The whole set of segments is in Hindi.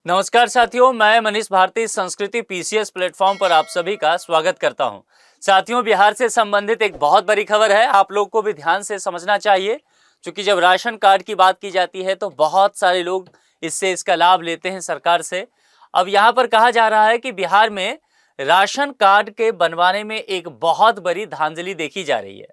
नमस्कार साथियों, मैं मनीष भारती संस्कृति पीसीएस प्लेटफॉर्म पर आप सभी का स्वागत करता हूं। साथियों, बिहार से संबंधित एक बहुत बड़ी खबर है, आप लोग को भी ध्यान से समझना चाहिए, क्योंकि जब राशन कार्ड की बात की जाती है तो बहुत सारे लोग इसका लाभ लेते हैं सरकार से। अब यहाँ पर कहा जा रहा है कि बिहार में राशन कार्ड के बनवाने में एक बहुत बड़ी धांधली देखी जा रही है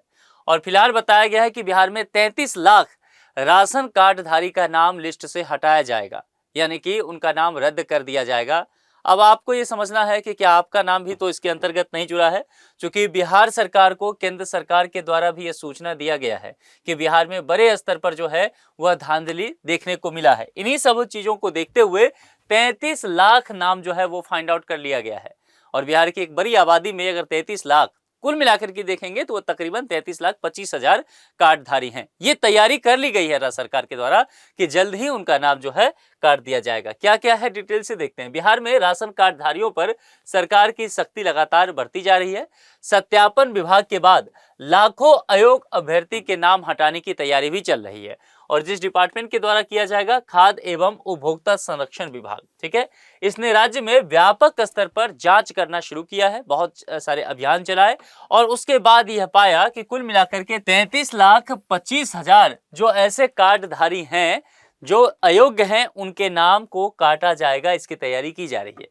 और फिलहाल बताया गया है कि बिहार में 33 लाख राशन कार्ड धारी का नाम लिस्ट से हटाया जाएगा, यानी कि उनका नाम रद्द कर दिया जाएगा। अब आपको ये समझना है कि क्या आपका नाम भी तो इसके अंतर्गत नहीं जुड़ा है, क्योंकि बिहार सरकार को केंद्र सरकार के द्वारा भी ये सूचना दिया गया है कि बिहार में बड़े स्तर पर जो है वह धांधली देखने को मिला है। इन्हीं सब चीजों को देखते हुए 33 लाख नाम जो है वो फाइंड आउट कर लिया गया है और बिहार की एक बड़ी आबादी में अगर 33 लाख कुल मिलाकर के देखेंगे तो वो तकरीबन 33,25,000 कार्डधारी हैं। ये तैयारी कर ली गई है राज्य सरकार के द्वारा कि जल्द ही उनका नाम जो है काट दिया जाएगा। क्या क्या है डिटेल से देखते हैं। बिहार में राशन कार्डधारियों पर सरकार की सख्ती लगातार बढ़ती जा रही है। सत्यापन विभाग के बाद लाखों अयोग्य अभ्यर्थी के नाम हटाने की तैयारी भी चल रही है और जिस डिपार्टमेंट के द्वारा किया जाएगा, खाद्य एवं उपभोक्ता संरक्षण विभाग, ठीक है, इसने राज्य में व्यापक स्तर पर जांच करना शुरू किया है, बहुत सारे अभियान चलाए और उसके बाद यह पाया कि कुल मिलाकर के 33,25,000 जो ऐसे कार्डधारी हैं जो अयोग्य हैं, उनके नाम को काटा जाएगा। इसकी तैयारी की जा रही है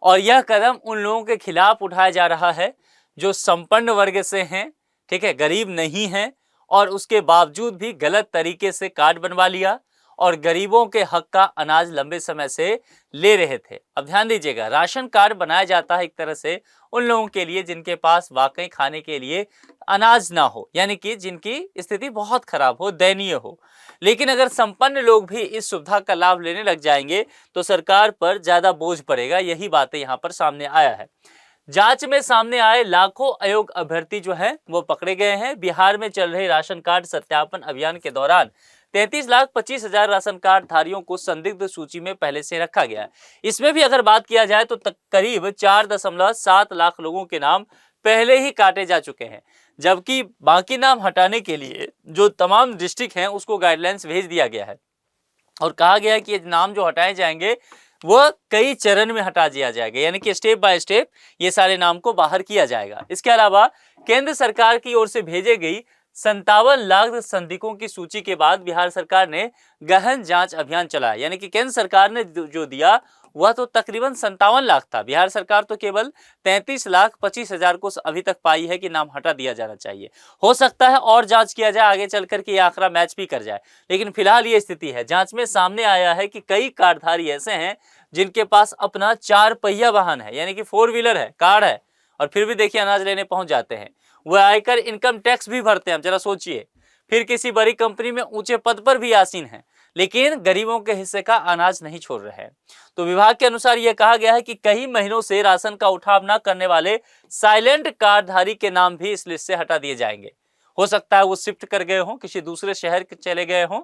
और यह कदम उन लोगों के खिलाफ उठाया जा रहा है जो संपन्न वर्ग से हैं, ठीक है, गरीब नहीं हैं और उसके बावजूद भी गलत तरीके से कार्ड बनवा लिया और गरीबों के हक का अनाज लंबे समय से ले रहे थे। अब ध्यान दीजिएगा, राशन कार्ड बनाया जाता है एक तरह से उन लोगों के लिए जिनके पास वाकई खाने के लिए अनाज ना हो, यानी कि जिनकी स्थिति बहुत खराब हो, दयनीय हो। लेकिन अगर संपन्न लोग भी इस सुविधा का लाभ लेने लग जाएंगे तो सरकार पर ज्यादा बोझ पड़ेगा। यही बातें यहाँ पर सामने आया है। जांच में सामने आए लाखों अयोग्य अभ्यर्थी जो हैं वो पकड़े गए हैं। बिहार में चल रहे राशन कार्ड सत्यापन अभियान के दौरान 33,25,000 राशन कार्ड धारियों को संदिग्ध सूची में पहले से रखा गया है। इसमें भी अगर बात किया जाए तो करीब 4.7 लाख लोगों के नाम पहले ही काटे जा चुके हैं, जबकि बाकी नाम हटाने के लिए जो तमाम डिस्ट्रिक्ट हैं उसको गाइडलाइंस भेज दिया गया है और कहा गया है कि ये नाम जो हटाए जाएंगे वह कई चरण में हटा दिया जाएगा, यानी कि स्टेप बाय स्टेप ये सारे नाम को बाहर किया जाएगा। इसके अलावा केंद्र सरकार की ओर से भेजे गई 57 लाख संदिग्धों की सूची के बाद बिहार सरकार ने गहन जांच अभियान चलाया, यानी कि केंद्र सरकार ने जो दिया वह तो तकरीबन 57 लाख था। बिहार सरकार तो केवल 33,25,000 को अभी तक पाई है कि नाम हटा दिया जाना चाहिए। हो सकता है और जांच किया जाए, आगे चलकर के ये आंकड़ा मैच भी कर जाए, लेकिन फिलहाल ये स्थिति है। जांच में सामने आया है कि कई कार्डधारी ऐसे हैं जिनके पास अपना 4 पहिया वाहन है, यानी कि 4 व्हीलर है, कार है, और फिर भी देखिए अनाज लेने पहुंच जाते हैं। वह आयकर इनकम टैक्स भी भरते हैं। आप जरा सोचिए, फिर किसी बड़ी कंपनी में ऊंचे पद पर भी आसीन है, लेकिन गरीबों के हिस्से का अनाज नहीं छोड़ रहे हैं। तो विभाग के अनुसार यह कहा गया है कि कई महीनों से राशन का उठाव न करने वाले साइलेंट कार्डधारी के नाम भी इस लिस्ट से हटा दिए जाएंगे। हो सकता है वो शिफ्ट कर गए हों, किसी दूसरे शहर चले गए हों,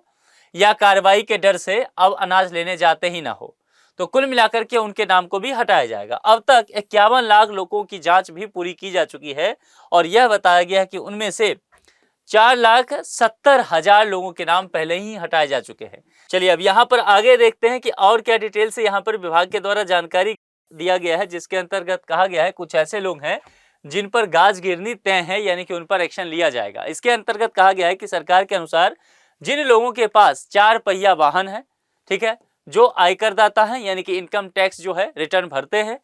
या कार्रवाई के डर से अब अनाज लेने जाते ही ना हो। तो कुल मिलाकर के उनके नाम को भी हटाया जाएगा। अब तक 51 लाख लोगों की जांच भी पूरी की जा चुकी है और यह बताया गया है कि उनमें से 4,70,000 लोगों के नाम पहले ही हटाए जा चुके हैं। चलिए अब यहाँ पर आगे देखते हैं कि और क्या डिटेल से यहाँ पर विभाग के द्वारा जानकारी दिया गया है, जिसके अंतर्गत कहा गया है कुछ ऐसे लोग हैं जिन पर गाज गिरनी तय है, यानी कि उन पर एक्शन लिया जाएगा। इसके अंतर्गत कहा गया है कि सरकार के अनुसार जिन लोगों के पास 4 पहिया वाहन है, ठीक है, जो आयकरदाता हैं, यानी कि इनकम टैक्स जो है रिटर्न भरते हैं,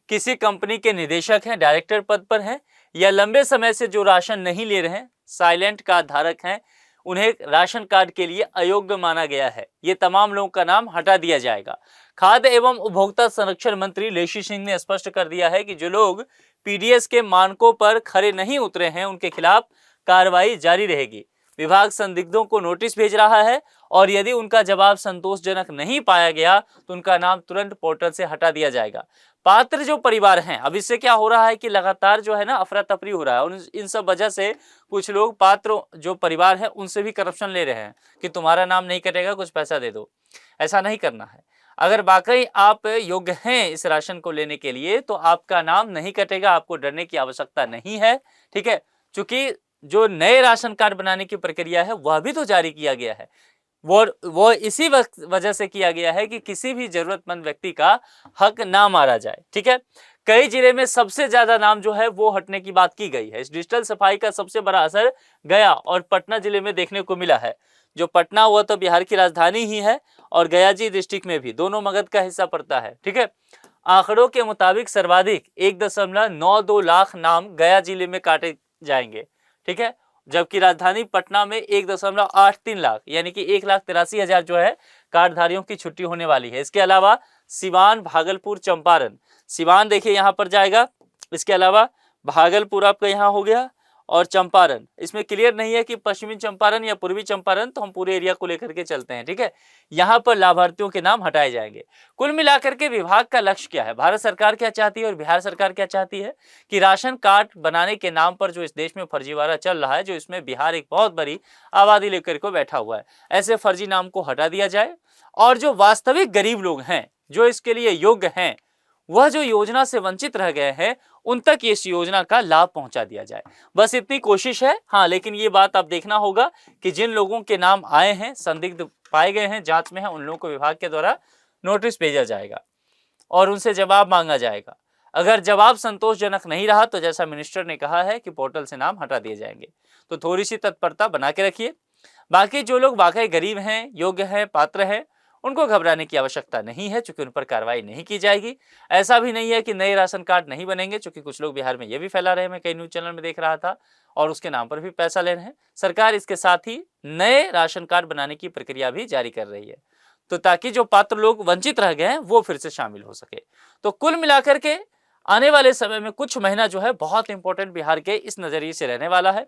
किसी कंपनी के निदेशक हैं, डायरेक्टर पद पर हैं, या लंबे समय से जो राशन नहीं ले रहे हैं, साइलेंट कार्ड धारक हैं, उन्हें राशन कार्ड के लिए अयोग्य माना गया है। ये तमाम लोगों का नाम हटा दिया जाएगा। खाद्य एवं उपभोक्ता संरक्षण मंत्री लेशी सिंह ने स्पष्ट कर दिया है कि जो लोग पीडीएस के मानकों पर खरे नहीं उतरे हैं उनके खिलाफ कार्रवाई जारी रहेगी। विभाग संदिग्धों को नोटिस भेज रहा है और यदि उनका जवाब संतोषजनक नहीं पाया गया तो उनका नाम तुरंत पोर्टल से हटा दिया जाएगा। पात्र जो परिवार हैं, अब इससे क्या हो रहा है कि लगातार जो है ना अफरा तफरी हो रहा है और इन सब वजह से कुछ लोग पात्र जो परिवार है उनसे भी करप्शन ले रहे हैं कि तुम्हारा नाम नहीं कटेगा, कुछ पैसा दे दो। ऐसा नहीं करना है। अगर वाकई आप योग्य हैं इस राशन को लेने के लिए तो आपका नाम नहीं कटेगा, आपको डरने की आवश्यकता नहीं है, ठीक है, क्योंकि जो नए राशन कार्ड बनाने की प्रक्रिया है वह भी तो जारी किया गया है। वो इसी वजह से किया गया है कि किसी भी जरूरतमंद व्यक्ति का हक ना मारा जाए। ठीक है, कई जिले में सबसे ज्यादा नाम जो है वो हटने की बात की गई है। इस डिजिटल सफाई का सबसे बड़ा असर गया और पटना जिले में देखने को मिला है। जो पटना हुआ तो बिहार की राजधानी ही है और गया जी डिस्ट्रिक्ट में भी, दोनों मगध का हिस्सा पड़ता है। ठीक है, आंकड़ों के मुताबिक सर्वाधिक 1.92 लाख नाम गया जिले में काटे जाएंगे। ठीक है, जबकि राजधानी पटना में 1.83 लाख यानी कि 1,83,000 जो है कार्डधारियों की छुट्टी होने वाली है। इसके अलावा सिवान, भागलपुर, चंपारण, सिवान देखिए यहाँ पर जाएगा, इसके अलावा भागलपुर आपका यहाँ हो गया और चंपारण, इसमें क्लियर नहीं है कि पश्चिमी चंपारण या पूर्वी चंपारण, तो हम पूरे एरिया को लेकर के चलते हैं। ठीक है, यहाँ पर लाभार्थियों के नाम हटाए जाएंगे। कुल मिलाकर के विभाग का लक्ष्य क्या है, भारत सरकार क्या चाहती है और बिहार सरकार क्या चाहती है कि राशन कार्ड बनाने के नाम पर जो इस देश में फर्जीवाड़ा चल रहा है, जो इसमें बिहार एक बहुत बड़ी आबादी लेकर के बैठा हुआ है, ऐसे फर्जी नाम को हटा दिया जाए और जो वास्तविक गरीब लोग हैं, जो इसके लिए योग्य हैं, वह जो योजना से वंचित रह गए हैं, उन तक इस योजना का लाभ पहुंचा दिया जाए। बस इतनी कोशिश है। हाँ, लेकिन ये बात आप देखना होगा कि जिन लोगों के नाम आए हैं, संदिग्ध पाए गए हैं, जांच में है, उन लोगों को विभाग के द्वारा नोटिस भेजा जाएगा और उनसे जवाब मांगा जाएगा। अगर जवाब संतोषजनक नहीं रहा तो जैसा मिनिस्टर ने कहा है कि पोर्टल से नाम हटा दिए जाएंगे। तो थोड़ी सी तत्परता बना के रखिए। बाकी जो लोग वाकई गरीब हैं, योग्य हैं, पात्र हैं, उनको घबराने की आवश्यकता नहीं है, चूंकि उन पर कार्रवाई नहीं की जाएगी। ऐसा भी नहीं है कि नए राशन कार्ड नहीं बनेंगे, चूंकि कुछ लोग बिहार में ये भी फैला रहे हैं, मैं कई न्यूज चैनल में देख रहा था, और उसके नाम पर भी पैसा ले रहे हैं। सरकार इसके साथ ही नए राशन कार्ड बनाने की प्रक्रिया भी जारी कर रही है, तो ताकि जो पात्र लोग वंचित रह गए हैं वो फिर से शामिल हो सके। तो कुल मिलाकर के आने वाले समय में कुछ महीना जो है बहुत इंपॉर्टेंट बिहार के इस नजरिए से रहने वाला है।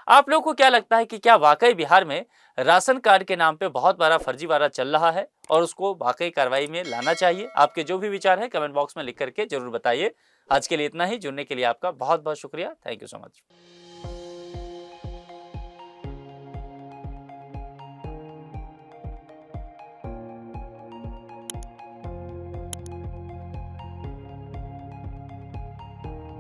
आप लोगों को क्या लगता है कि क्या वाकई बिहार में राशन कार्ड के नाम पे बहुत बड़ा फर्जीवाड़ा चल रहा है और उसको वाकई कार्रवाई में लाना चाहिए? आपके जो भी विचार है कमेंट बॉक्स में लिख करके जरूर बताइए। आज के लिए इतना ही। जुड़ने के लिए आपका बहुत बहुत शुक्रिया। Thank you so much.